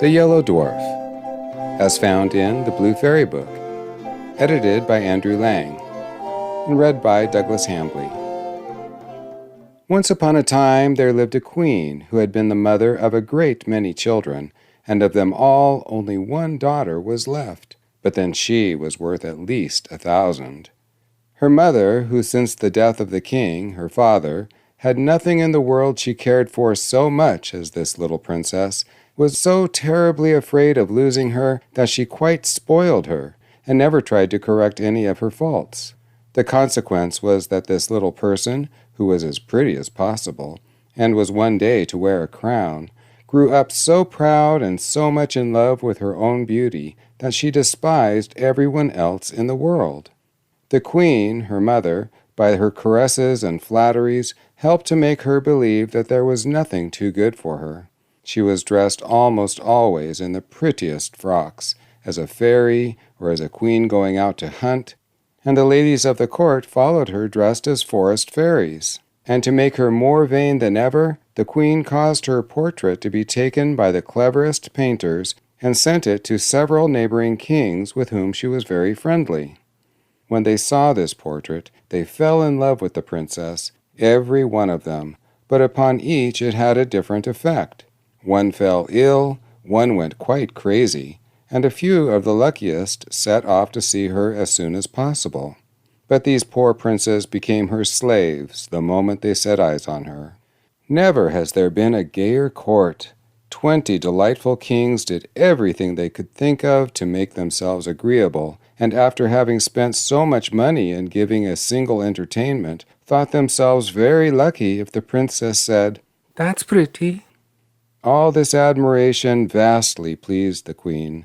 The Yellow Dwarf, as found in the Blue Fairy Book, edited by Andrew Lang, and read by Douglas Hambley. Once upon a time there lived a queen who had been the mother of a great many children, and of them all only one daughter was left, but then she was worth at least 1,000. Her mother, who since the death of the king, her father, had nothing in the world she cared for so much as this little princess, was so terribly afraid of losing her that she quite spoiled her, and never tried to correct any of her faults. The consequence was that this little person, who was as pretty as possible, and was one day to wear a crown, grew up so proud and so much in love with her own beauty that she despised everyone else in the world. The queen, her mother, by her caresses and flatteries, helped to make her believe that there was nothing too good for her. She was dressed almost always in the prettiest frocks, as a fairy or as a queen going out to hunt, and the ladies of the court followed her dressed as forest fairies. And to make her more vain than ever, the queen caused her portrait to be taken by the cleverest painters and sent it to several neighboring kings with whom she was very friendly. When they saw this portrait, they fell in love with the princess, every one of them, but upon each it had a different effect. One fell ill, one went quite crazy, and a few of the luckiest set off to see her as soon as possible. But these poor princes became her slaves the moment they set eyes on her. Never has there been a gayer court. 20 delightful kings did everything they could think of to make themselves agreeable, and after having spent so much money in giving a single entertainment, thought themselves very lucky if the princess said, "That's pretty." All this admiration vastly pleased the queen.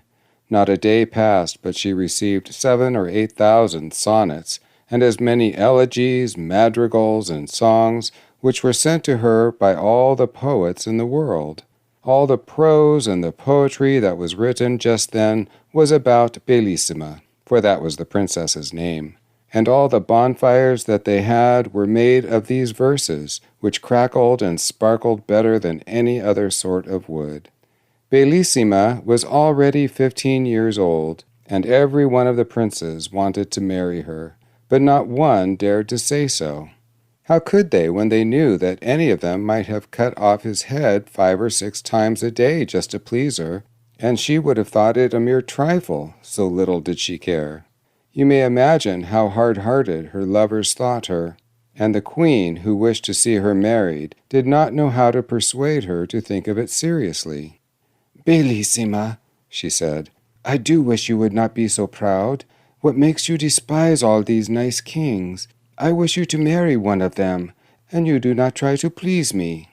Not a day passed but she received 7,000 or 8,000 sonnets, and as many elegies, madrigals, and songs, which were sent to her by all the poets in the world. All the prose and the poetry that was written just then was about Bellissima, for that was the princess's name. And all the bonfires that they had were made of these verses, which crackled and sparkled better than any other sort of wood. Bellissima was already 15 years old, and every one of the princes wanted to marry her, but not one dared to say so. How could they when they knew that any of them might have cut off his head 5 or 6 times a day just to please her, and she would have thought it a mere trifle, so little did she care. You may imagine how hard-hearted her lovers thought her, and the queen, who wished to see her married, did not know how to persuade her to think of it seriously. "Bellissima," she said, "I do wish you would not be so proud. What makes you despise all these nice kings? I wish you to marry one of them, and you do not try to please me."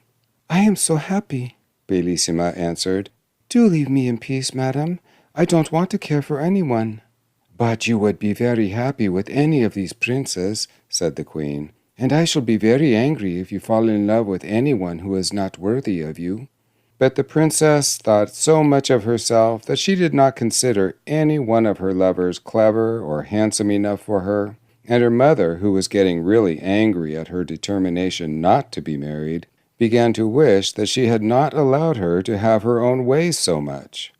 "I am so happy," Bellissima answered. "Do leave me in peace, madam. I don't want to care for anyone." "But you would be very happy with any of these princes," said the queen, "and I shall be very angry if you fall in love with anyone who is not worthy of you." But the princess thought so much of herself that she did not consider any one of her lovers clever or handsome enough for her, and her mother, who was getting really angry at her determination not to be married, began to wish that she had not allowed her to have her own way so much.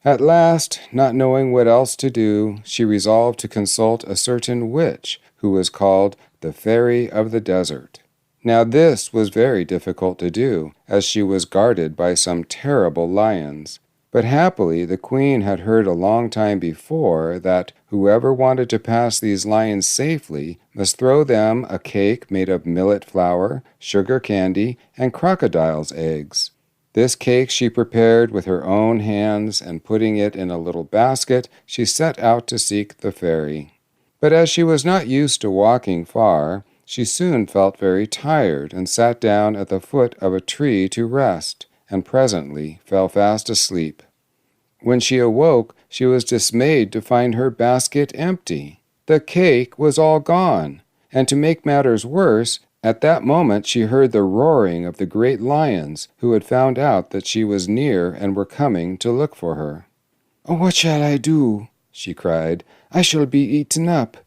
At last, not knowing what else to do, she resolved to consult a certain witch who was called the Fairy of the Desert. Now this was very difficult to do, as she was guarded by some terrible lions. But happily the queen had heard a long time before that whoever wanted to pass these lions safely must throw them a cake made of millet flour, sugar candy, and crocodile's eggs. This cake she prepared with her own hands, and putting it in a little basket, she set out to seek the fairy. But as she was not used to walking far, she soon felt very tired and sat down at the foot of a tree to rest, and presently fell fast asleep. When she awoke, she was dismayed to find her basket empty. The cake was all gone, and to make matters worse, at that moment she heard the roaring of the great lions, who had found out that she was near and were coming to look for her. "Oh, what shall I do?" she cried. "I shall be eaten up."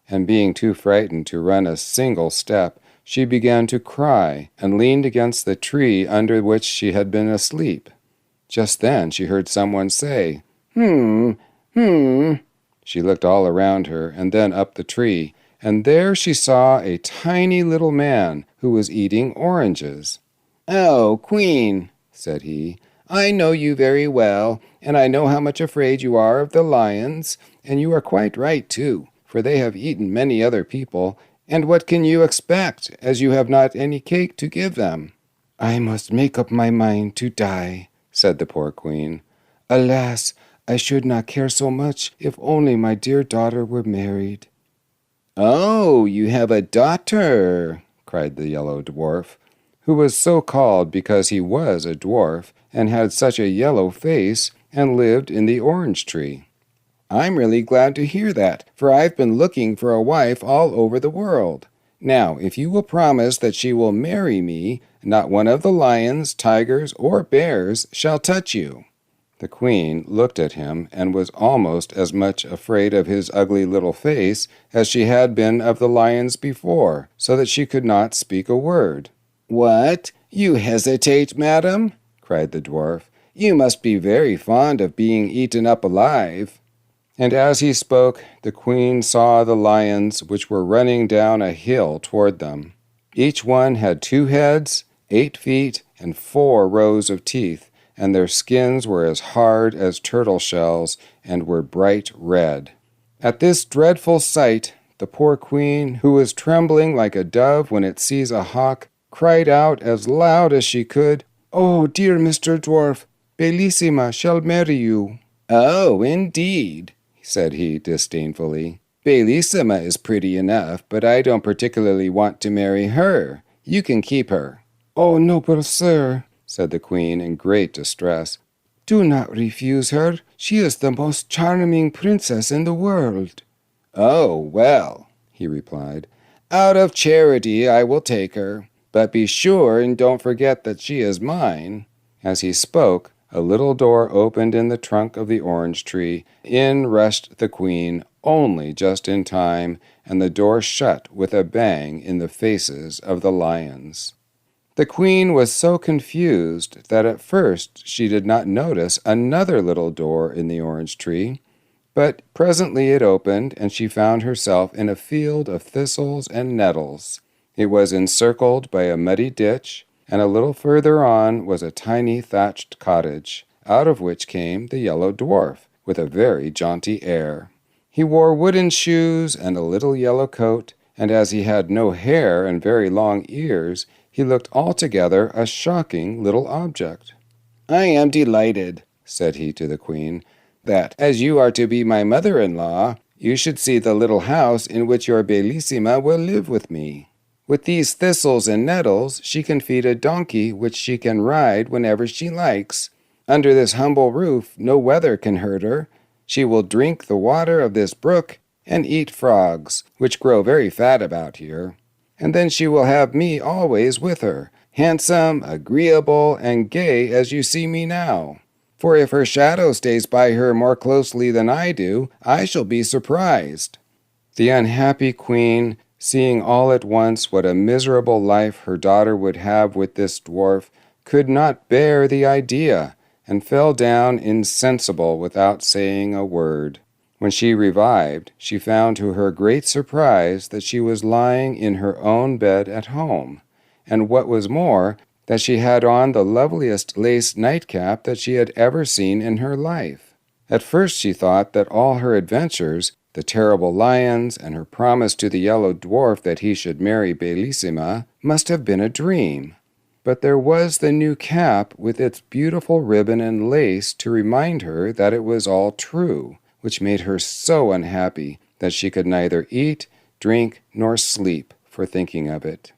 And being too frightened to run a single step, she began to cry and leaned against the tree under which she had been asleep. Just then she heard someone say, "Hmm, hmm." She looked all around her and then up the tree, and there she saw a tiny little man who was eating oranges. "Oh, Queen," said he, "I know you very well, and I know how much afraid you are of the lions, and you are quite right, too, for they have eaten many other people, and what can you expect, as you have not any cake to give them?" "I must make up my mind to die," said the poor queen. "Alas, I should not care so much if only my dear daughter were married." "Oh, you have a daughter!" cried the Yellow Dwarf, who was so called because he was a dwarf and had such a yellow face and lived in the orange tree. "I'm really glad to hear that, for I've been looking for a wife all over the world. Now, if you will promise that she will marry me, not one of the lions, tigers, or bears shall touch you." The queen looked at him and was almost as much afraid of his ugly little face as she had been of the lions before, so that she could not speak a word. "What? You hesitate, madam?" cried the dwarf. "You must be very fond of being eaten up alive." And as he spoke, the queen saw the lions which were running down a hill toward them. Each one had 2 heads, 8 feet, and 4 rows of teeth, and their skins were as hard as turtle shells and were bright red. At this dreadful sight, the poor queen, who was trembling like a dove when it sees a hawk, cried out as loud as she could, "Oh, dear Mr. Dwarf, Bellissima shall marry you." "Oh, indeed," said he disdainfully. "Bellissima is pretty enough, but I don't particularly want to marry her. You can keep her." "Oh, noble sir," said the queen in great distress, "do not refuse her. She is the most charming princess in the world." "Oh, well," he replied, "out of charity I will take her. But be sure and don't forget that she is mine." As he spoke, a little door opened in the trunk of the orange tree. In rushed the queen, only just in time, and the door shut with a bang in the faces of the lions. The queen was so confused that at first she did not notice another little door in the orange tree, but presently it opened, and she found herself in a field of thistles and nettles. It was encircled by a muddy ditch, and a little further on was a tiny thatched cottage, out of which came the Yellow Dwarf, with a very jaunty air. He wore wooden shoes and a little yellow coat, and as he had no hair and very long ears, he looked altogether a shocking little object. "I am delighted," said he to the queen, "that, as you are to be my mother-in-law, you should see the little house in which your Bellissima will live with me. With these thistles and nettles she can feed a donkey which she can ride whenever she likes. Under this humble roof no weather can hurt her. She will drink the water of this brook and eat frogs, which grow very fat about here. And then she will have me always with her, handsome, agreeable, and gay as you see me now. For if her shadow stays by her more closely than I do, I shall be surprised." The unhappy queen, seeing all at once what a miserable life her daughter would have with this dwarf, could not bear the idea, and fell down insensible without saying a word. When she revived, she found to her great surprise that she was lying in her own bed at home, and what was more, that she had on the loveliest lace nightcap that she had ever seen in her life. At first she thought that all her adventures, the terrible lions, and her promise to the Yellow Dwarf that he should marry Bellissima, must have been a dream. But there was the new cap with its beautiful ribbon and lace to remind her that it was all true, which made her so unhappy that she could neither eat, drink, nor sleep for thinking of it.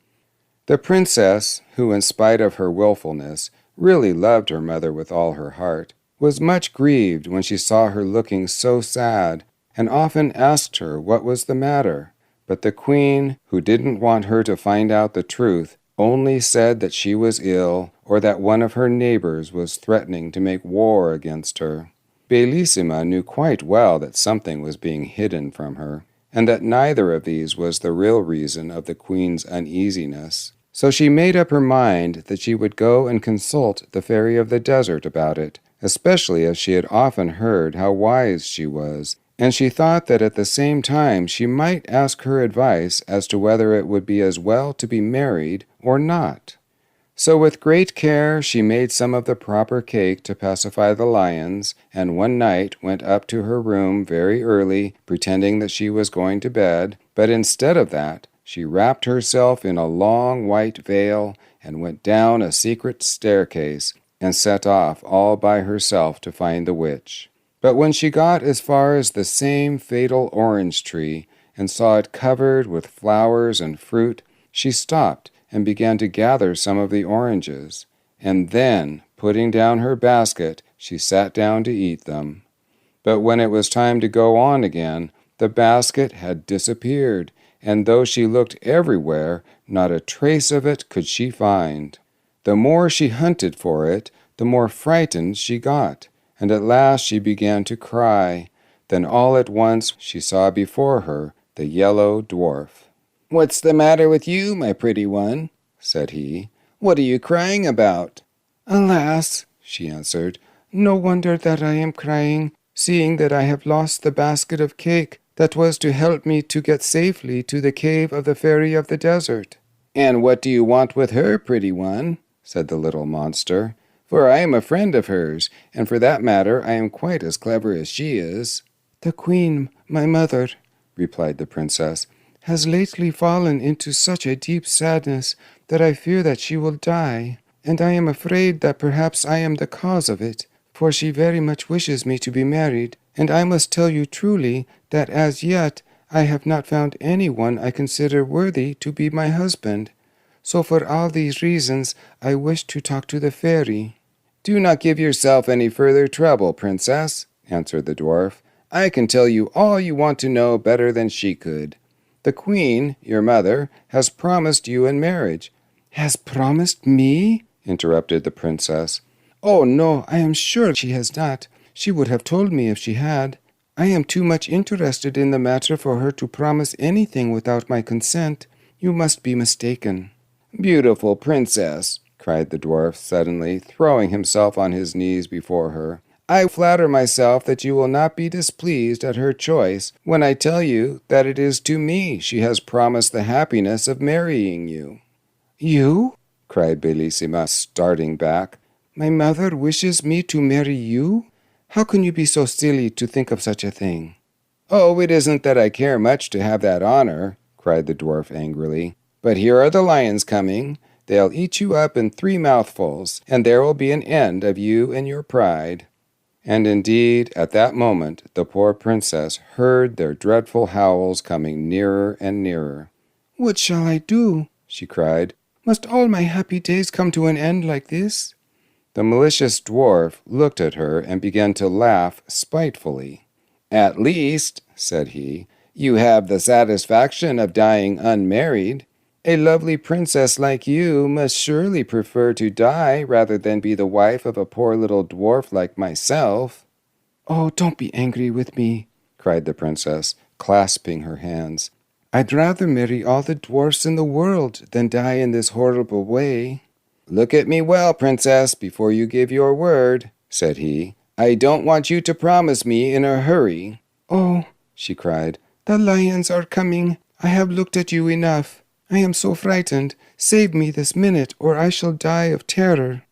The princess, who in spite of her wilfulness really loved her mother with all her heart, was much grieved when she saw her looking so sad, and often asked her what was the matter. But the queen, who didn't want her to find out the truth, only said that she was ill, or that one of her neighbors was threatening to make war against her. Bellissima knew quite well that something was being hidden from her, and that neither of these was the real reason of the queen's uneasiness. So she made up her mind that she would go and consult the Fairy of the Desert about it, especially as she had often heard how wise she was, and she thought that at the same time she might ask her advice as to whether it would be as well to be married or not. So with great care she made some of the proper cake to pacify the lions, and one night went up to her room very early, pretending that she was going to bed, but instead of that, she wrapped herself in a long white veil and went down a secret staircase and set off all by herself to find the witch. But when she got as far as the same fatal orange tree and saw it covered with flowers and fruit, she stopped and began to gather some of the oranges, and then, putting down her basket, she sat down to eat them. But when it was time to go on again, the basket had disappeared, and though she looked everywhere, not a trace of it could she find. The more she hunted for it, the more frightened she got, and at last she began to cry. Then all at once she saw before her the Yellow Dwarf. "What's the matter with you, my pretty one?" said he. "What are you crying about?" "Alas," she answered, "no wonder that I am crying, seeing that I have lost the basket of cake that was to help me to get safely to the cave of the Fairy of the Desert." "And what do you want with her, pretty one?" said the little monster. "For I am a friend of hers, and for that matter I am quite as clever as she is." "The Queen, my mother," replied the princess, "has lately fallen into such a deep sadness that I fear that she will die, and I am afraid that perhaps I am the cause of it, for she very much wishes me to be married, and I must tell you truly that as yet I have not found anyone I consider worthy to be my husband. So for all these reasons I wish to talk to the fairy." "Do not give yourself any further trouble, princess," answered the dwarf. "I can tell you all you want to know better than she could. The queen, your mother, has promised you in marriage." "Has promised me?" interrupted the princess. "Oh, no, I am sure she has not. She would have told me if she had. I am too much interested in the matter for her to promise anything without my consent. You must be mistaken." "Beautiful princess," cried the dwarf suddenly, throwing himself on his knees before her, "I flatter myself that you will not be displeased at her choice when I tell you that it is to me she has promised the happiness of marrying you." "You?" cried Bellissima, starting back. "My mother wishes me to marry you? How can you be so silly to think of such a thing?" "Oh, it isn't that I care much to have that honor," cried the dwarf angrily. "But here are the lions coming. They'll eat you up in 3 mouthfuls, and there will be an end of you and your pride." And indeed, at that moment, the poor princess heard their dreadful howls coming nearer and nearer. "What shall I do?" she cried. "Must all my happy days come to an end like this?" The malicious dwarf looked at her and began to laugh spitefully. "At least," said he, "you have the satisfaction of dying unmarried. A lovely princess like you must surely prefer to die rather than be the wife of a poor little dwarf like myself." "Oh, don't be angry with me," cried the princess, clasping her hands. "I'd rather marry all the dwarfs in the world than die in this horrible way." "Look at me well, princess, before you give your word," said he. "I don't want you to promise me in a hurry." "Oh," she cried, "the lions are coming. I have looked at you enough. I am so frightened. Save me this minute, or I shall die of terror."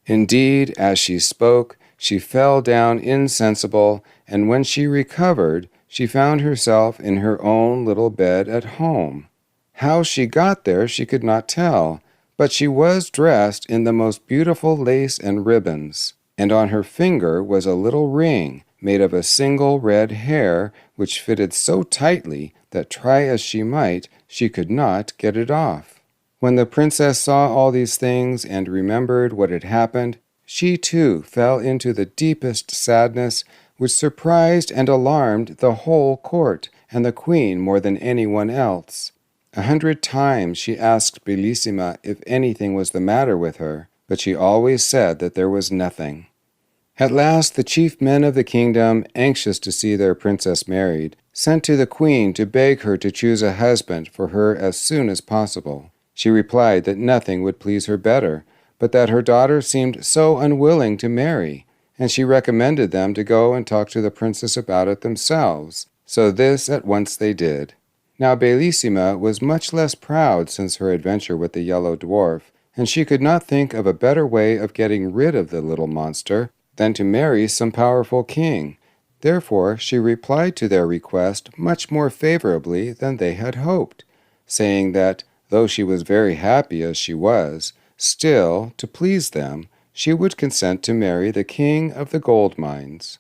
Indeed, as she spoke, she fell down insensible, and when she recovered, she found herself in her own little bed at home. How she got there she could not tell, but she was dressed in the most beautiful lace and ribbons, and on her finger was a little ring made of a single red hair, which fitted so tightly that, try as she might, she could not get it off. When the princess saw all these things and remembered what had happened, she too fell into the deepest sadness, which surprised and alarmed the whole court and the queen more than anyone else. 100 times she asked Bellissima if anything was the matter with her, but she always said that there was nothing. At last the chief men of the kingdom, anxious to see their princess married, sent to the queen to beg her to choose a husband for her as soon as possible. She replied that nothing would please her better, but that her daughter seemed so unwilling to marry, and she recommended them to go and talk to the princess about it themselves. So this at once they did. Now Bellissima was much less proud since her adventure with the Yellow Dwarf, and she could not think of a better way of getting rid of the little monster than to marry some powerful king. Therefore she replied to their request much more favorably than they had hoped, saying that, though she was very happy as she was, still, to please them, she would consent to marry the king of the gold mines.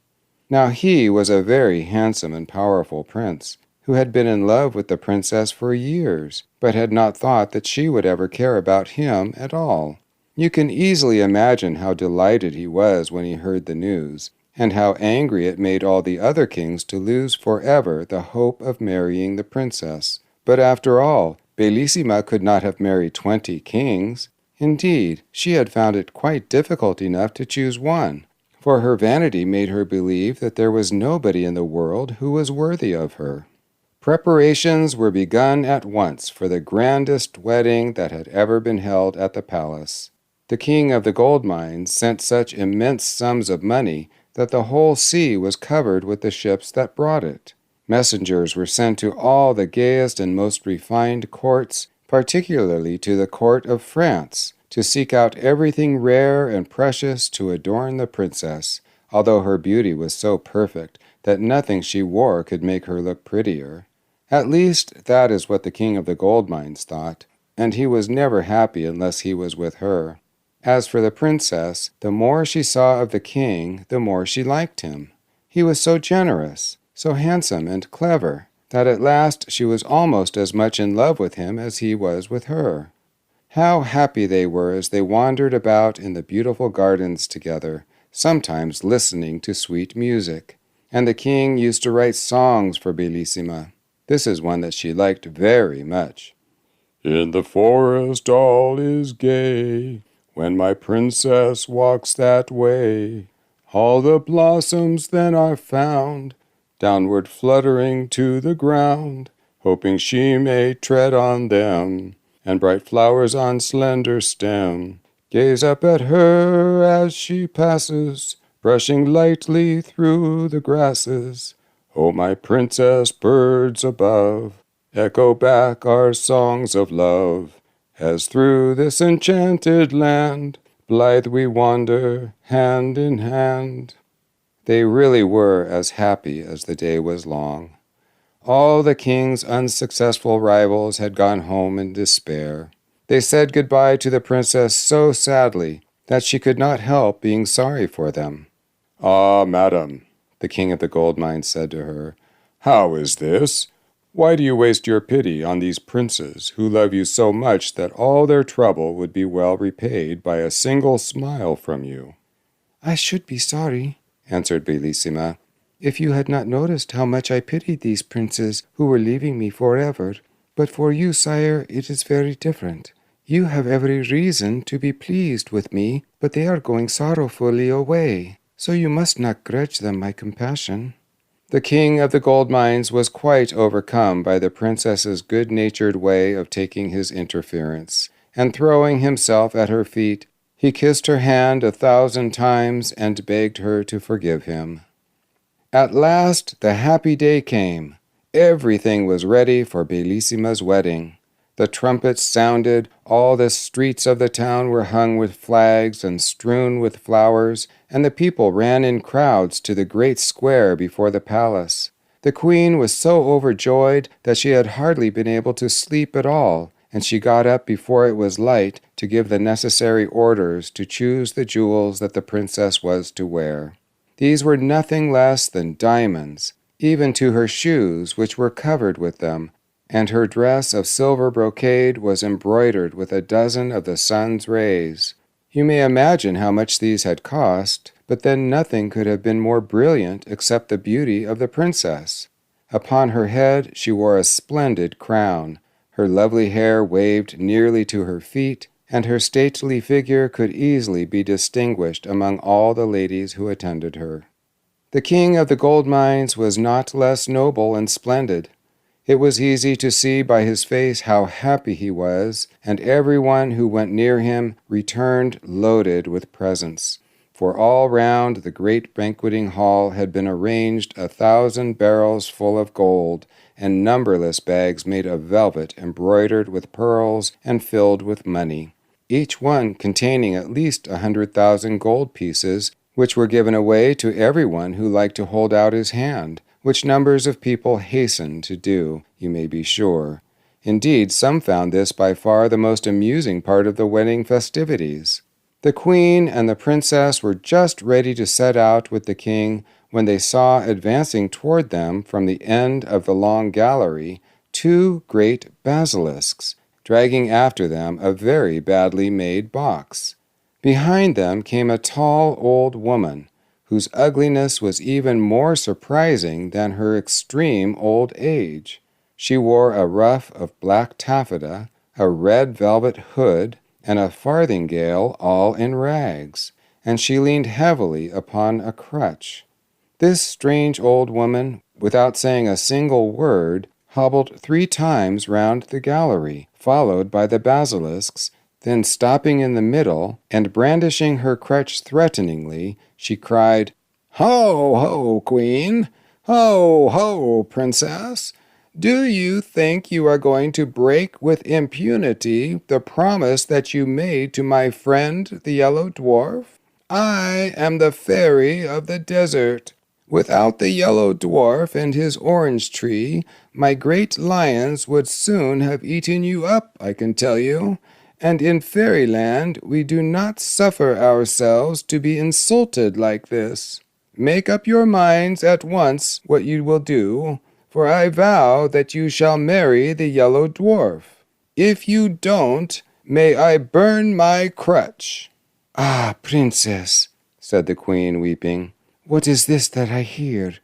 Now he was a very handsome and powerful prince, who had been in love with the princess for years, but had not thought that she would ever care about him at all. You can easily imagine how delighted he was when he heard the news, and how angry it made all the other kings to lose forever the hope of marrying the princess. But after all, Bellissima could not have married 20 kings. Indeed, she had found it quite difficult enough to choose one, for her vanity made her believe that there was nobody in the world who was worthy of her. Preparations were begun at once for the grandest wedding that had ever been held at the palace. The king of the gold mines sent such immense sums of money that the whole sea was covered with the ships that brought it. Messengers were sent to all the gayest and most refined courts, particularly to the court of France, to seek out everything rare and precious to adorn the princess, although her beauty was so perfect that nothing she wore could make her look prettier. At least that is what the king of the gold mines thought, and he was never happy unless he was with her. As for the princess, the more she saw of the king, the more she liked him. He was so generous, so handsome and clever, that at last she was almost as much in love with him as he was with her. How happy they were as they wandered about in the beautiful gardens together, sometimes listening to sweet music. And the king used to write songs for Bellissima. This is one that she liked very much. In the forest all is gay, when my princess walks that way. All the blossoms then are found, downward fluttering to the ground, hoping she may tread on them, and bright flowers on slender stem. Gaze up at her as she passes, brushing lightly through the grasses. O my princess, birds above, echo back our songs of love, as through this enchanted land, blithe we wander, hand in hand. They really were as happy as the day was long. All the king's unsuccessful rivals had gone home in despair. They said goodbye to the princess so sadly that she could not help being sorry for them. "Ah, madam," the king of the gold mines said to her, "how is this? Why do you waste your pity on these princes who love you so much that all their trouble would be well repaid by a single smile from you?" "I should be sorry," answered Bellissima, "if you had not noticed how much I pitied these princes who were leaving me forever. But for you, sire, it is very different. You have every reason to be pleased with me, but they are going sorrowfully away, so you must not grudge them my compassion." The king of the gold mines was quite overcome by the princess's good-natured way of taking his interference, and throwing himself at her feet, he kissed her hand 1,000 times and begged her to forgive him. At last the happy day came. Everything was ready for Bellissima's wedding. The trumpets sounded, all the streets of the town were hung with flags and strewn with flowers, and the people ran in crowds to the great square before the palace. The queen was so overjoyed that she had hardly been able to sleep at all, and she got up before it was light to give the necessary orders to choose the jewels that the princess was to wear. These were nothing less than diamonds, even to her shoes, which were covered with them, and her dress of silver brocade was embroidered with 12 of the sun's rays. You may imagine how much these had cost, but then nothing could have been more brilliant except the beauty of the princess. Upon her head she wore a splendid crown. Her lovely hair waved nearly to her feet, and her stately figure could easily be distinguished among all the ladies who attended her. The king of the gold mines was not less noble and splendid. It was easy to see by his face how happy he was, and everyone who went near him returned loaded with presents. For all round the great banqueting hall had been arranged 1,000 barrels full of gold, and numberless bags made of velvet embroidered with pearls and filled with money, each one containing at least 100,000 gold pieces, which were given away to everyone who liked to hold out his hand, which numbers of people hastened to do, you may be sure. Indeed, some found this by far the most amusing part of the wedding festivities. The queen and the princess were just ready to set out with the king when they saw advancing toward them from the end of the long gallery 2 great basilisks, dragging after them a very badly made box. Behind them came a tall old woman, whose ugliness was even more surprising than her extreme old age. She wore a ruff of black taffeta, a red velvet hood, and a farthingale all in rags, and she leaned heavily upon a crutch. This strange old woman, without saying a single word, hobbled 3 times round the gallery, followed by the basilisks. Then stopping in the middle, and brandishing her crutch threateningly, she cried, "Ho, ho, Queen! Ho, ho, Princess! Do you think you are going to break with impunity the promise that you made to my friend the Yellow Dwarf? I am the fairy of the desert. Without the Yellow Dwarf and his orange tree, my great lions would soon have eaten you up, I can tell you. And in fairyland we do not suffer ourselves to be insulted like this. Make up your minds at once what you will do, for I vow that you shall marry the Yellow Dwarf. If you don't, may I burn my crutch." "Ah, princess," said the queen, weeping, "what is this that I hear?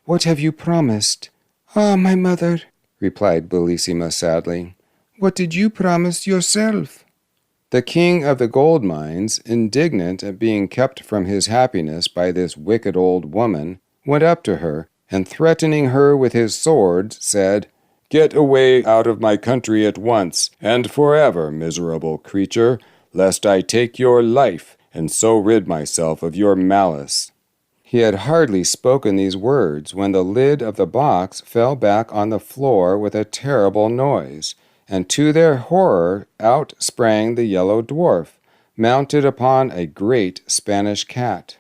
What have you promised?" "Ah, my mother," replied Bellissima sadly, "what did you promise yourself?" The king of the gold mines, indignant at being kept from his happiness by this wicked old woman, went up to her, and threatening her with his sword, said, "Get away out of my country at once, and forever, miserable creature, lest I take your life, and so rid myself of your malice." He had hardly spoken these words when the lid of the box fell back on the floor with a terrible noise, and to their horror out sprang the Yellow Dwarf, mounted upon a great Spanish cat.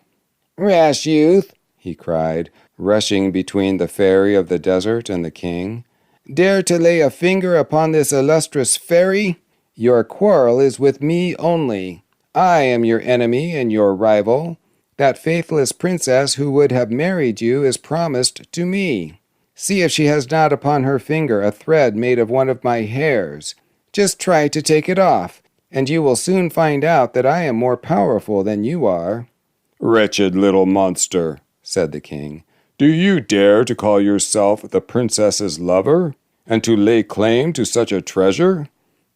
"Rash youth," he cried, rushing between the fairy of the desert and the king, "dare to lay a finger upon this illustrious fairy? Your quarrel is with me only. I am your enemy and your rival. That faithless princess who would have married you is promised to me. See if she has not upon her finger a thread made of one of my hairs. Just try to take it off, and you will soon find out that I am more powerful than you are." "Wretched little monster," said the king, "do you dare to call yourself the princess's lover, and to lay claim to such a treasure?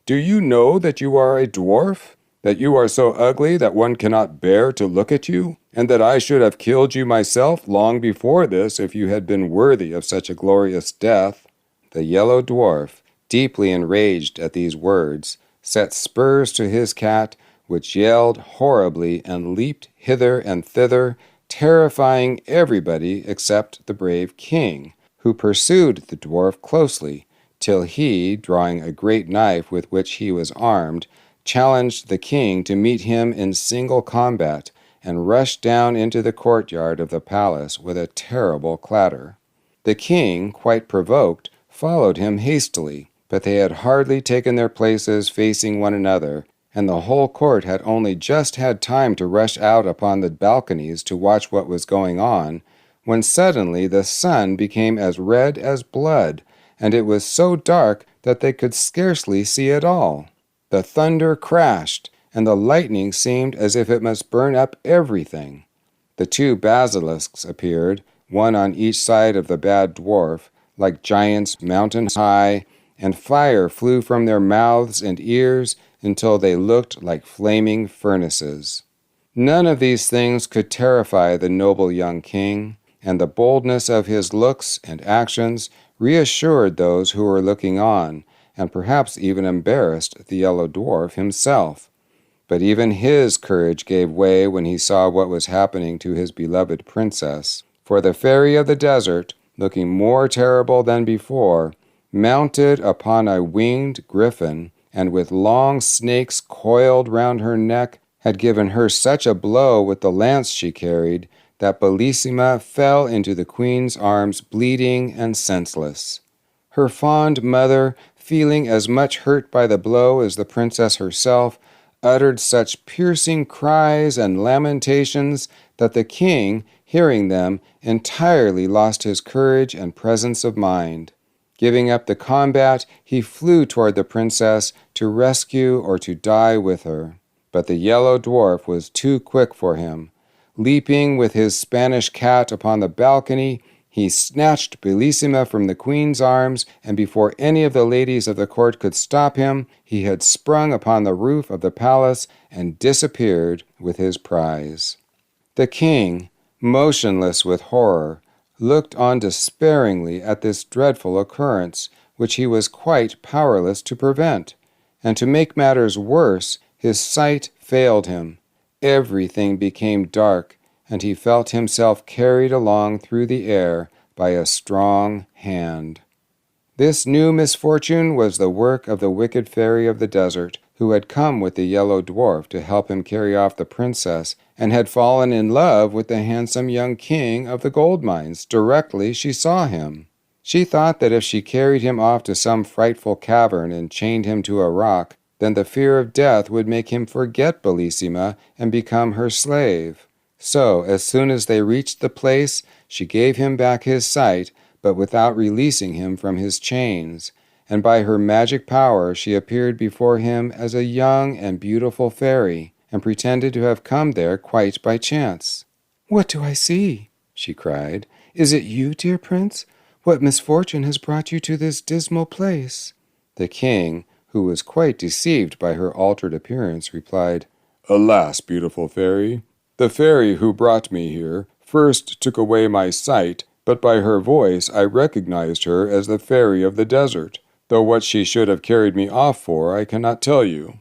Do you know that you are a dwarf, that you are so ugly that one cannot bear to look at you, and that I should have killed you myself long before this if you had been worthy of such a glorious death?" The Yellow Dwarf, deeply enraged at these words, set spurs to his cat, which yelled horribly and leaped hither and thither, terrifying everybody except the brave king, who pursued the dwarf closely, till he, drawing a great knife with which he was armed, challenged the king to meet him in single combat, and rushed down into the courtyard of the palace with a terrible clatter. The king, quite provoked, followed him hastily, but they had hardly taken their places facing one another, and the whole court had only just had time to rush out upon the balconies to watch what was going on, when suddenly the sun became as red as blood, and it was so dark that they could scarcely see at all. The thunder crashed, and the lightning seemed as if it must burn up everything. The 2 basilisks appeared, one on each side of the bad dwarf, like giants mountain high, and fire flew from their mouths and ears until they looked like flaming furnaces. None of these things could terrify the noble young king, and the boldness of his looks and actions reassured those who were looking on, and perhaps even embarrassed the Yellow Dwarf himself. But even his courage gave way when he saw what was happening to his beloved princess. For the fairy of the desert, looking more terrible than before, mounted upon a winged griffin, and with long snakes coiled round her neck, had given her such a blow with the lance she carried that Bellissima fell into the queen's arms bleeding and senseless. Her fond mother, feeling as much hurt by the blow as the princess herself, uttered such piercing cries and lamentations that the king, hearing them, entirely lost his courage and presence of mind. Giving up the combat, he flew toward the princess to rescue or to die with her. But the Yellow Dwarf was too quick for him. Leaping with his Spanish cat upon the balcony, he snatched Bellissima from the queen's arms, and before any of the ladies of the court could stop him, he had sprung upon the roof of the palace and disappeared with his prize. The king, motionless with horror, looked on despairingly at this dreadful occurrence, which he was quite powerless to prevent. And to make matters worse, his sight failed him. Everything became dark, and he felt himself carried along through the air by a strong hand. This new misfortune was the work of the wicked fairy of the desert, who had come with the Yellow Dwarf to help him carry off the princess, and had fallen in love with the handsome young king of the gold mines directly she saw him. She thought that if she carried him off to some frightful cavern and chained him to a rock, then the fear of death would make him forget Bellissima and become her slave. So, as soon as they reached the place, she gave him back his sight, but without releasing him from his chains, and by her magic power she appeared before him as a young and beautiful fairy, and pretended to have come there quite by chance. "What do I see?" she cried. "Is it you, dear prince? What misfortune has brought you to this dismal place?" The king, who was quite deceived by her altered appearance, replied, "Alas, beautiful fairy, the fairy who brought me here first took away my sight, but by her voice I recognized her as the fairy of the desert, though what she should have carried me off for I cannot tell you."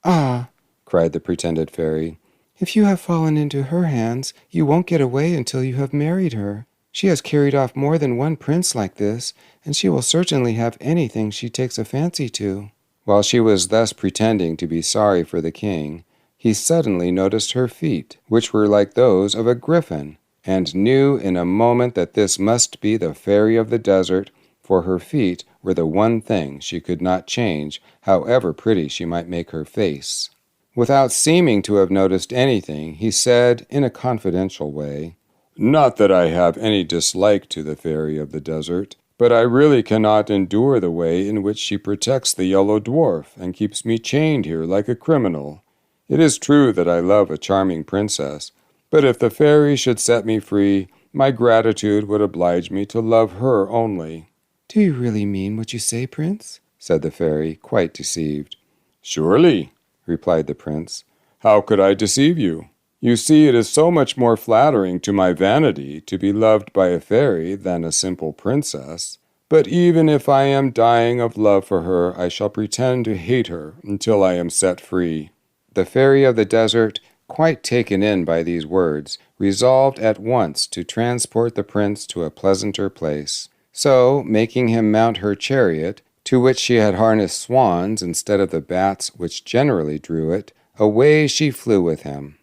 "Ah," cried the pretended fairy, "if you have fallen into her hands, you won't get away until you have married her. She has carried off more than one prince like this, and she will certainly have anything she takes a fancy to." While she was thus pretending to be sorry for the king, he suddenly noticed her feet, which were like those of a griffin, and knew in a moment that this must be the fairy of the desert, for her feet were the one thing she could not change, however pretty she might make her face. Without seeming to have noticed anything, he said in a confidential way, "Not that I have any dislike to the fairy of the desert, but I really cannot endure the way in which she protects the Yellow Dwarf and keeps me chained here like a criminal. It is true that I love a charming princess, but if the fairy should set me free, my gratitude would oblige me to love her only." "Do you really mean what you say, prince?" said the fairy, quite deceived. "Surely," replied the prince. "How could I deceive you? You see, it is so much more flattering to my vanity to be loved by a fairy than a simple princess. But even if I am dying of love for her, I shall pretend to hate her until I am set free." The fairy of the desert, quite taken in by these words, resolved at once to transport the prince to a pleasanter place. So, making him mount her chariot, to which she had harnessed swans instead of the bats which generally drew it, away she flew with him.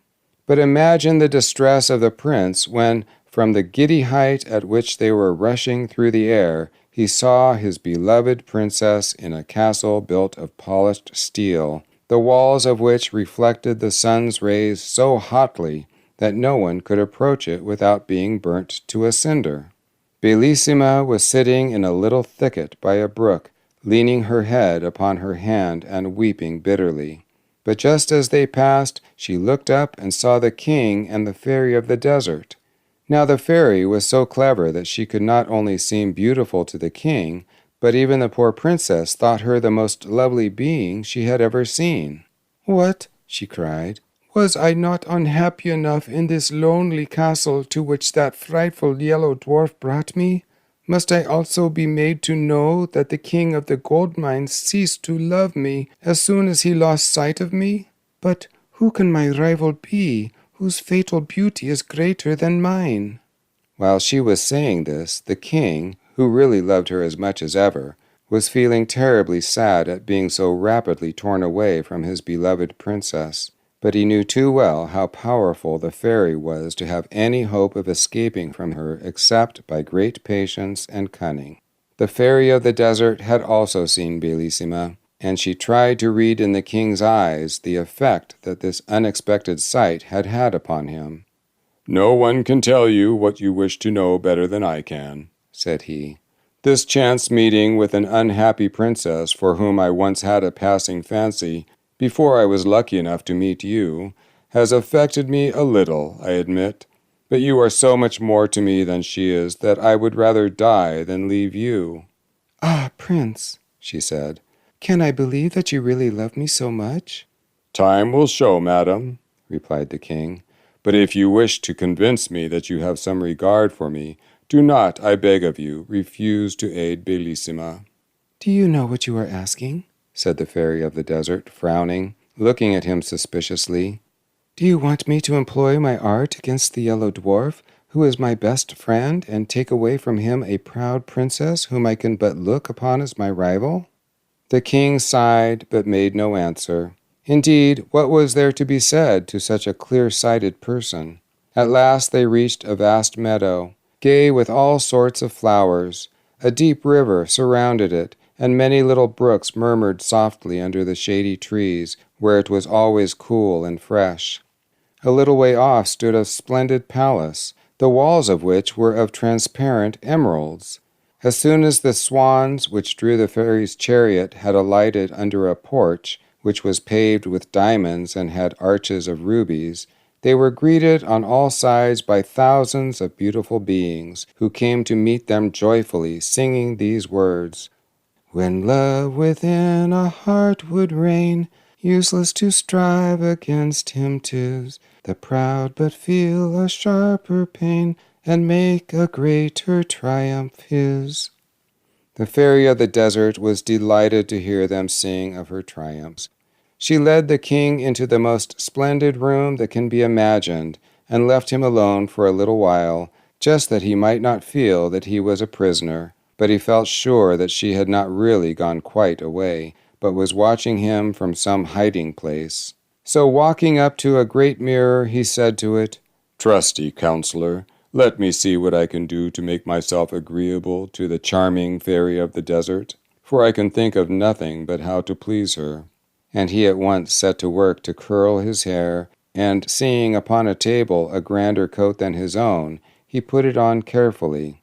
But imagine the distress of the prince when, from the giddy height at which they were rushing through the air, he saw his beloved princess in a castle built of polished steel, the walls of which reflected the sun's rays so hotly that no one could approach it without being burnt to a cinder. Bellissima was sitting in a little thicket by a brook, leaning her head upon her hand and weeping bitterly. But just as they passed, she looked up and saw the king and the fairy of the desert. Now the fairy was so clever that she could not only seem beautiful to the king, but even the poor princess thought her the most lovely being she had ever seen. "What?" she cried. "Was I not unhappy enough in this lonely castle to which that frightful Yellow Dwarf brought me? Must I also be made to know that the king of the gold mines ceased to love me as soon as he lost sight of me? But who can my rival be, whose fatal beauty is greater than mine?" While she was saying this, the king, who really loved her as much as ever, was feeling terribly sad at being so rapidly torn away from his beloved princess. But he knew too well how powerful the fairy was to have any hope of escaping from her except by great patience and cunning. The fairy of the desert had also seen Bellissima, and she tried to read in the king's eyes the effect that this unexpected sight had had upon him. "No one can tell you what you wish to know better than I can," said he. "This chance meeting with an unhappy princess for whom I once had a passing fancy, before I was lucky enough to meet you, has affected me a little, I admit, but you are so much more to me than she is that I would rather die than leave you." "Ah, Prince," she said, "can I believe that you really love me so much?" "Time will show, madam," replied the king. "But if you wish to convince me that you have some regard for me, do not, I beg of you, refuse to aid Bellissima." "Do you know what you are asking?" said the fairy of the desert, frowning, looking at him suspiciously. "Do you want me to employ my art against the Yellow Dwarf, who is my best friend, and take away from him a proud princess whom I can but look upon as my rival?" The king sighed, but made no answer. Indeed, what was there to be said to such a clear-sighted person? At last they reached a vast meadow, gay with all sorts of flowers. A deep river surrounded it, and many little brooks murmured softly under the shady trees, where it was always cool and fresh. A little way off stood a splendid palace, the walls of which were of transparent emeralds. As soon as the swans which drew the fairy's chariot had alighted under a porch, which was paved with diamonds and had arches of rubies, they were greeted on all sides by thousands of beautiful beings, who came to meet them joyfully, singing these words: "When love within a heart would reign, useless to strive against him 'tis. The proud but feel a sharper pain, and make a greater triumph his." The fairy of the desert was delighted to hear them sing of her triumphs. She led the king into the most splendid room that can be imagined, and left him alone for a little while, just that he might not feel that he was a prisoner. But he felt sure that she had not really gone quite away, but was watching him from some hiding place. So walking up to a great mirror, he said to it, "Trusty counselor, let me see what I can do to make myself agreeable to the charming fairy of the desert, for I can think of nothing but how to please her." And he at once set to work to curl his hair, and seeing upon a table a grander coat than his own, he put it on carefully.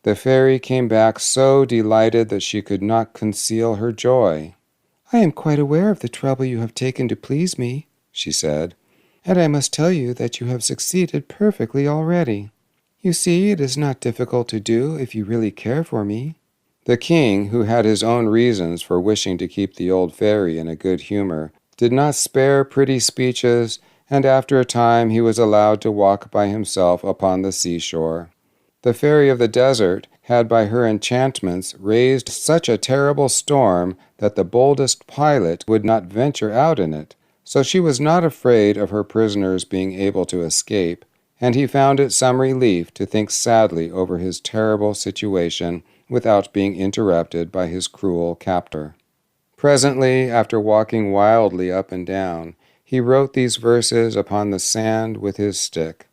The fairy came back so delighted that she could not conceal her joy. "I am quite aware of the trouble you have taken to please me," she said, "and I must tell you that you have succeeded perfectly already. You see, it is not difficult to do if you really care for me." The king, who had his own reasons for wishing to keep the old fairy in a good humor, did not spare pretty speeches, and after a time he was allowed to walk by himself upon the seashore. The fairy of the desert had by her enchantments raised such a terrible storm that the boldest pilot would not venture out in it, so she was not afraid of her prisoners being able to escape, and he found it some relief to think sadly over his terrible situation without being interrupted by his cruel captor. Presently, after walking wildly up and down, he wrote these verses upon the sand with his stick.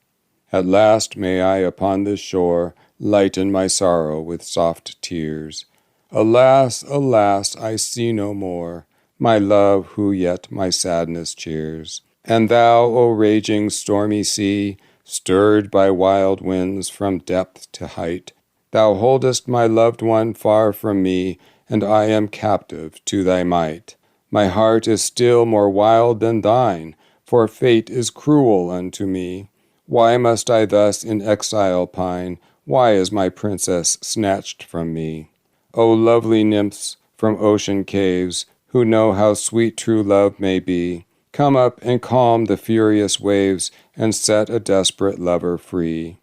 "At last may I upon this shore lighten my sorrow with soft tears. Alas, alas, I see no more my love who yet my sadness cheers. And thou, O raging stormy sea, stirred by wild winds from depth to height, thou holdest my loved one far from me, and I am captive to thy might. My heart is still more wild than thine, for fate is cruel unto me. Why must I thus in exile pine? Why is my princess snatched from me? O lovely nymphs from ocean caves, who know how sweet true love may be, come up and calm the furious waves, and set a desperate lover free."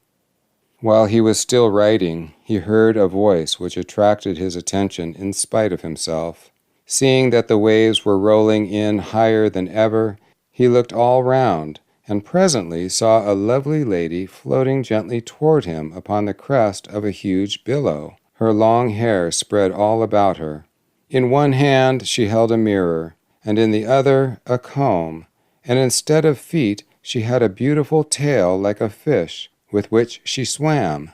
While he was still writing, he heard a voice which attracted his attention in spite of himself. Seeing that the waves were rolling in higher than ever, he looked all round, and presently saw a lovely lady floating gently toward him upon the crest of a huge billow, her long hair spread all about her. In one hand she held a mirror, and in the other a comb, and instead of feet she had a beautiful tail like a fish, with which she swam.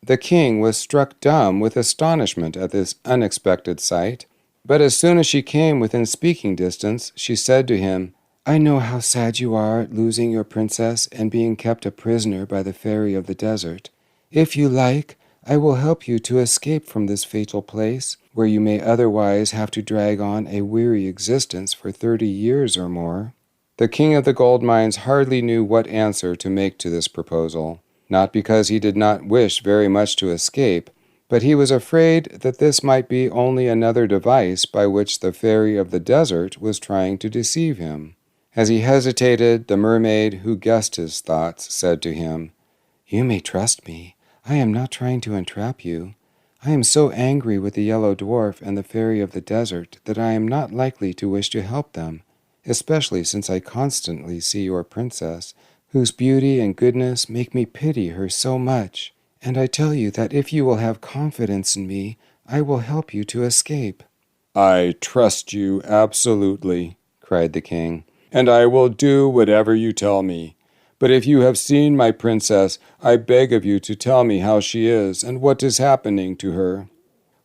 The king was struck dumb with astonishment at this unexpected sight, but as soon as she came within speaking distance, she said to him, I know how sad you are at losing your princess and being kept a prisoner by the fairy of the desert. If you like, I will help you to escape from this fatal place, where you may otherwise have to drag on a weary existence for 30 years or more. The king of the gold mines hardly knew what answer to make to this proposal, not because he did not wish very much to escape, but he was afraid that this might be only another device by which the fairy of the desert was trying to deceive him. As he hesitated, the mermaid, who guessed his thoughts, said to him, You may trust me. I am not trying to entrap you. I am so angry with the Yellow Dwarf and the fairy of the desert that I am not likely to wish to help them, especially since I constantly see your princess, whose beauty and goodness make me pity her so much. And I tell you that if you will have confidence in me, I will help you to escape. I trust you absolutely, cried the king, and I will do whatever you tell me. But if you have seen my princess, I beg of you to tell me how she is and what is happening to her.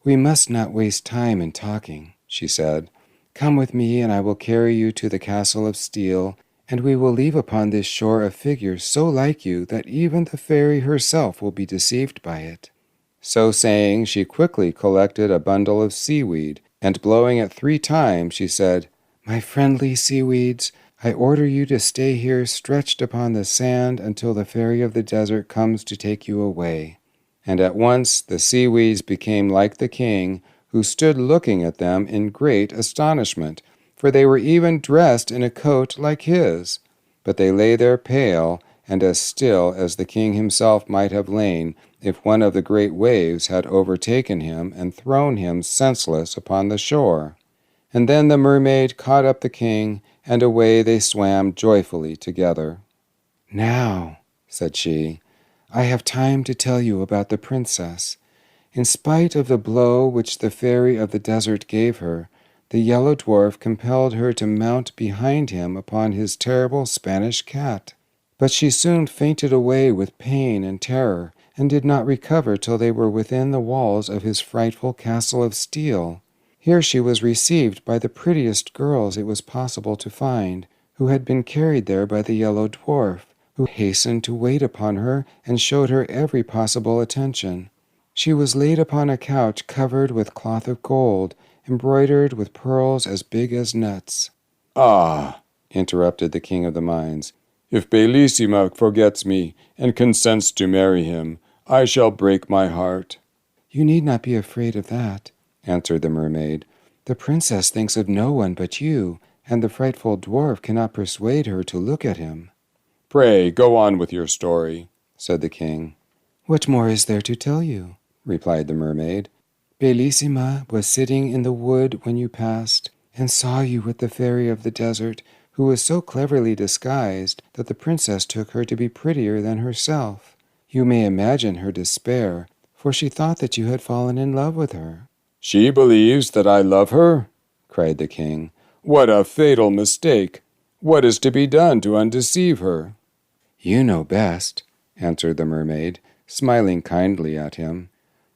We must not waste time in talking, she said. Come with me, and I will carry you to the castle of steel, and we will leave upon this shore a figure so like you that even the fairy herself will be deceived by it. So saying, she quickly collected a bundle of seaweed, and blowing it 3 times, she said, My friendly seaweeds, I order you to stay here stretched upon the sand until the fairy of the desert comes to take you away. And at once the seaweeds became like the king, who stood looking at them in great astonishment, for they were even dressed in a coat like his. But they lay there pale, and as still as the king himself might have lain if one of the great waves had overtaken him and thrown him senseless upon the shore. And then the mermaid caught up the king, and away they swam joyfully together. Now, said she, I have time to tell you about the princess. In spite of the blow which the fairy of the desert gave her, the Yellow Dwarf compelled her to mount behind him upon his terrible Spanish cat. But she soon fainted away with pain and terror, and did not recover till they were within the walls of his frightful castle of steel. Here she was received by the prettiest girls it was possible to find, who had been carried there by the Yellow Dwarf, who hastened to wait upon her and showed her every possible attention. She was laid upon a couch covered with cloth of gold, embroidered with pearls as big as nuts. Ah, interrupted the king of the mines, if Bellissima forgets me and consents to marry him, I shall break my heart. You need not be afraid of that, answered the mermaid. The princess thinks of no one but you, and the frightful dwarf cannot persuade her to look at him. Pray, go on with your story, said the king. What more is there to tell you? Replied the mermaid. Bellissima was sitting in the wood when you passed, and saw you with the fairy of the desert, who was so cleverly disguised that the princess took her to be prettier than herself. You may imagine her despair, for she thought that you had fallen in love with her. She believes that I love her? Cried the king. What a fatal mistake! What is to be done to undeceive her? You know best, answered the mermaid, smiling kindly at him.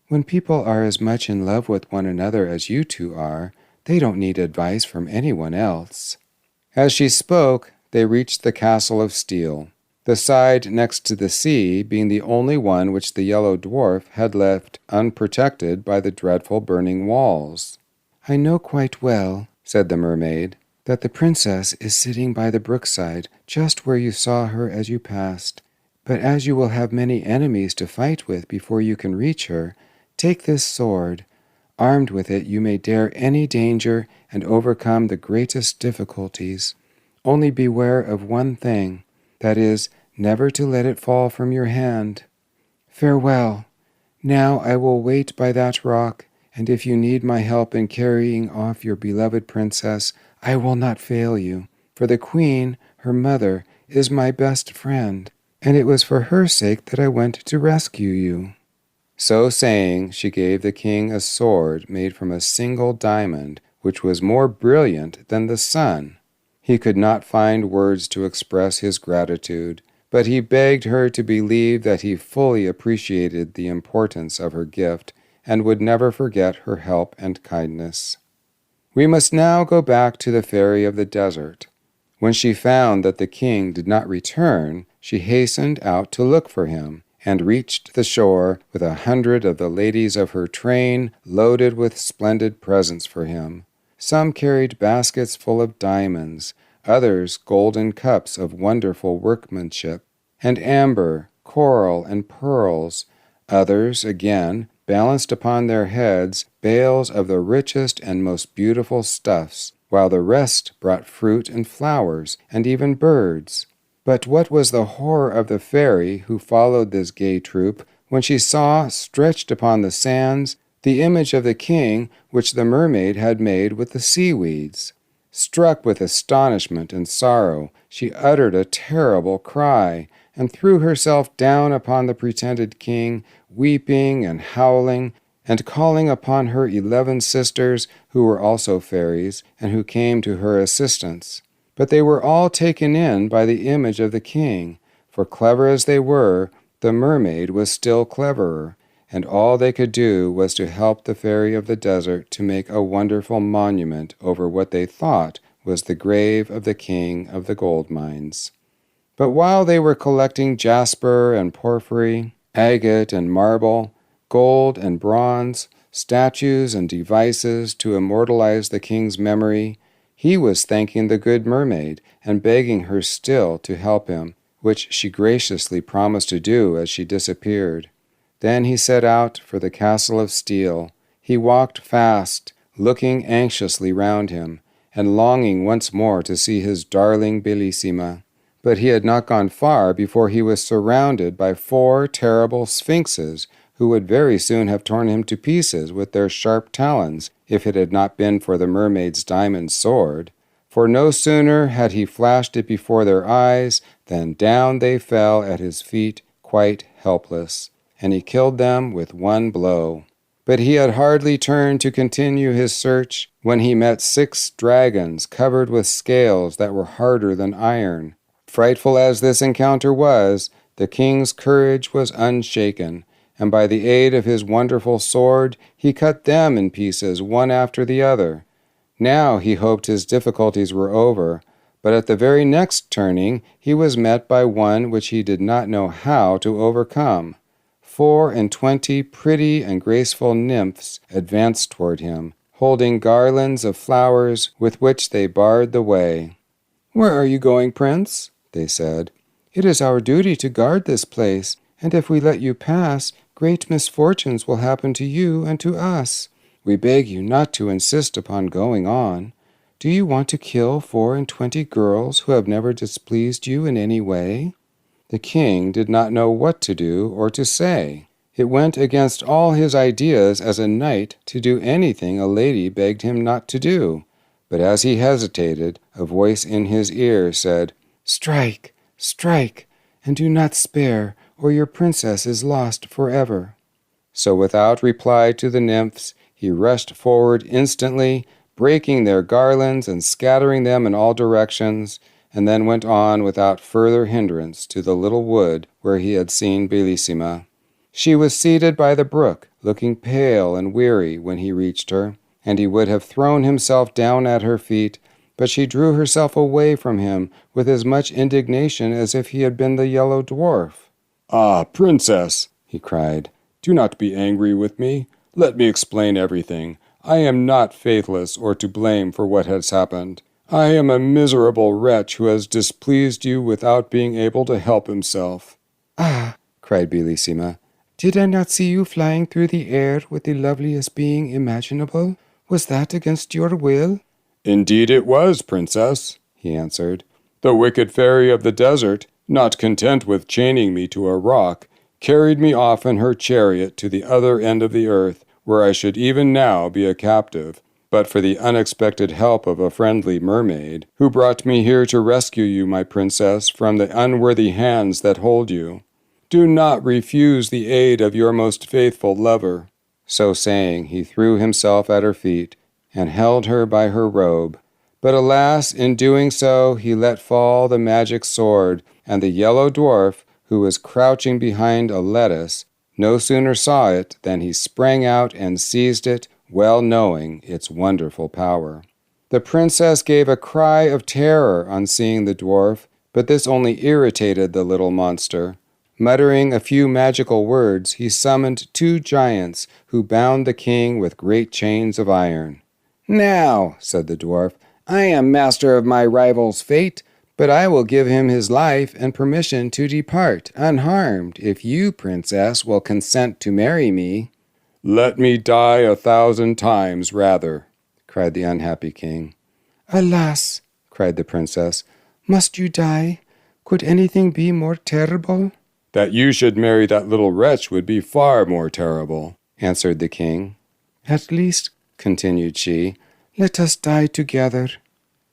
When people are as much in love with one another as you two are, they don't need advice from anyone else. As she spoke, they reached the castle of steel, the side next to the sea being the only one which the Yellow Dwarf had left unprotected by the dreadful burning walls. I know quite well, said the mermaid, that the princess is sitting by the brookside, just where you saw her as you passed. But as you will have many enemies to fight with before you can reach her, take this sword. Armed with it, you may dare any danger and overcome the greatest difficulties. Only beware of one thing, that is, never to let it fall from your hand. Farewell. Now I will wait by that rock, and if you need my help in carrying off your beloved princess, I will not fail you, for the queen, her mother, is my best friend, and it was for her sake that I went to rescue you." So saying, she gave the king a sword made from a single diamond, which was more brilliant than the sun. He could not find words to express his gratitude, but he begged her to believe that he fully appreciated the importance of her gift and would never forget her help and kindness. We must now go back to the fairy of the desert. When she found that the king did not return, she hastened out to look for him, and reached the shore with 100 of the ladies of her train loaded with splendid presents for him. Some carried baskets full of diamonds, others golden cups of wonderful workmanship, and amber, coral, and pearls. Others, again, balanced upon their heads bales of the richest and most beautiful stuffs, while the rest brought fruit and flowers, and even birds. But what was the horror of the fairy who followed this gay troop when she saw, stretched upon the sands, the image of the king which the mermaid had made with the seaweeds? Struck with astonishment and sorrow, she uttered a terrible cry, and threw herself down upon the pretended king, weeping and howling, and calling upon her 11 sisters, who were also fairies, and who came to her assistance. But they were all taken in by the image of the king, for clever as they were, the mermaid was still cleverer, and all they could do was to help the fairy of the desert to make a wonderful monument over what they thought was the grave of the king of the gold mines. But while they were collecting jasper and porphyry, agate and marble, gold and bronze, statues and devices to immortalize the king's memory, he was thanking the good mermaid and begging her still to help him, which she graciously promised to do as she disappeared. Then he set out for the castle of steel. He walked fast, looking anxiously round him, and longing once more to see his darling Bellissima. But he had not gone far before he was surrounded by 4 terrible sphinxes, who would very soon have torn him to pieces with their sharp talons, if it had not been for the mermaid's diamond sword. For no sooner had he flashed it before their eyes than down they fell at his feet quite helpless, and he killed them with one blow. But he had hardly turned to continue his search when he met 6 dragons covered with scales that were harder than iron. Frightful as this encounter was, the king's courage was unshaken, and by the aid of his wonderful sword he cut them in pieces one after the other. Now he hoped his difficulties were over, but at the very next turning he was met by one which he did not know how to overcome. 24 pretty and graceful nymphs advanced toward him, holding garlands of flowers with which they barred the way. "Where are you going, Prince?" they said. "It is our duty to guard this place, and if we let you pass, great misfortunes will happen to you and to us. We beg you not to insist upon going on. Do you want to kill 24 girls who have never displeased you in any way?" The king did not know what to do or to say. It went against all his ideas as a knight to do anything a lady begged him not to do. But as he hesitated, a voice in his ear said, "Strike, strike, and do not spare, or your princess is lost forever." So without reply to the nymphs, he rushed forward instantly, breaking their garlands and scattering them in all directions, and then went on without further hindrance to the little wood where he had seen Bellissima. She was seated by the brook, looking pale and weary when he reached her, and he would have thrown himself down at her feet, but she drew herself away from him with as much indignation as if he had been the Yellow Dwarf. "Ah, Princess," he cried, "do not be angry with me. Let me explain everything. I am not faithless or to blame for what has happened. I am a miserable wretch who has displeased you without being able to help himself." "Ah," cried Bellissima, "did I not see you flying through the air with the loveliest being imaginable? Was that against your will?" "Indeed it was, Princess," he answered. "The wicked fairy of the desert, not content with chaining me to a rock, carried me off in her chariot to the other end of the earth, where I should even now be a captive, but for the unexpected help of a friendly mermaid, who brought me here to rescue you, my princess, from the unworthy hands that hold you. Do not refuse the aid of your most faithful lover." So saying, he threw himself at her feet and held her by her robe. But alas, in doing so, he let fall the magic sword, and the Yellow Dwarf, who was crouching behind a lettuce, no sooner saw it than he sprang out and seized it, well knowing its wonderful power. The princess gave a cry of terror on seeing the dwarf, but this only irritated the little monster. Muttering a few magical words, he summoned 2 giants who bound the king with great chains of iron. "Now," said the dwarf, "I am master of my rival's fate, but I will give him his life and permission to depart unharmed if you, princess, will consent to marry me." "Let me die 1,000 times rather," cried the unhappy king. "Alas," cried the princess, "must you die? Could anything be more terrible?" "That you should marry that little wretch would be far more terrible," answered the king. "At least," continued she, "let us die together."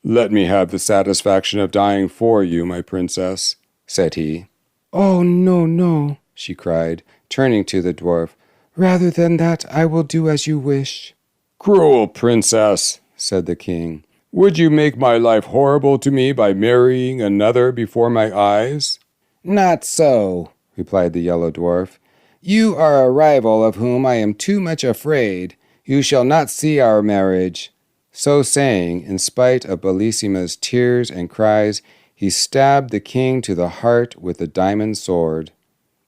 "Let me have the satisfaction of dying for you, my princess," said he. "Oh, no, no," she cried, turning to the dwarf. "Rather than that, I will do as you wish." "Cruel princess," said the king, "would you make my life horrible to me by marrying another before my eyes?" "Not so," replied the Yellow Dwarf. "You are a rival of whom I am too much afraid. You shall not see our marriage." So saying, in spite of Bellissima's tears and cries, he stabbed the king to the heart with the diamond sword.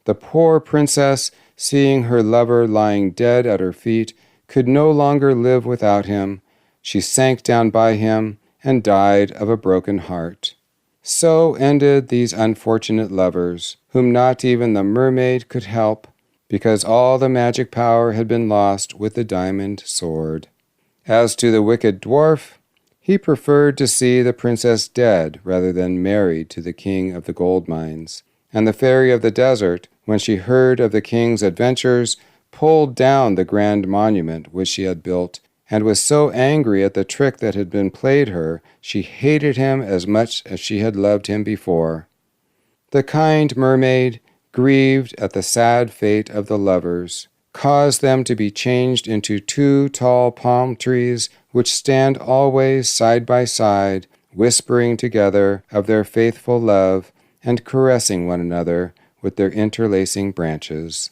The poor princess, seeing her lover lying dead at her feet, could no longer live without him. She sank down by him and died of a broken heart. So ended these unfortunate lovers, whom not even the mermaid could help, because all the magic power had been lost with the diamond sword. As to the wicked dwarf, he preferred to see the princess dead rather than married to the king of the gold mines. And the fairy of the desert, when she heard of the king's adventures, pulled down the grand monument which she had built, and was so angry at the trick that had been played her, she hated him as much as she had loved him before. The kind mermaid, grieved at the sad fate of the lovers, caused them to be changed into 2 tall palm trees, which stand always side by side, whispering together of their faithful love and caressing one another with their interlacing branches.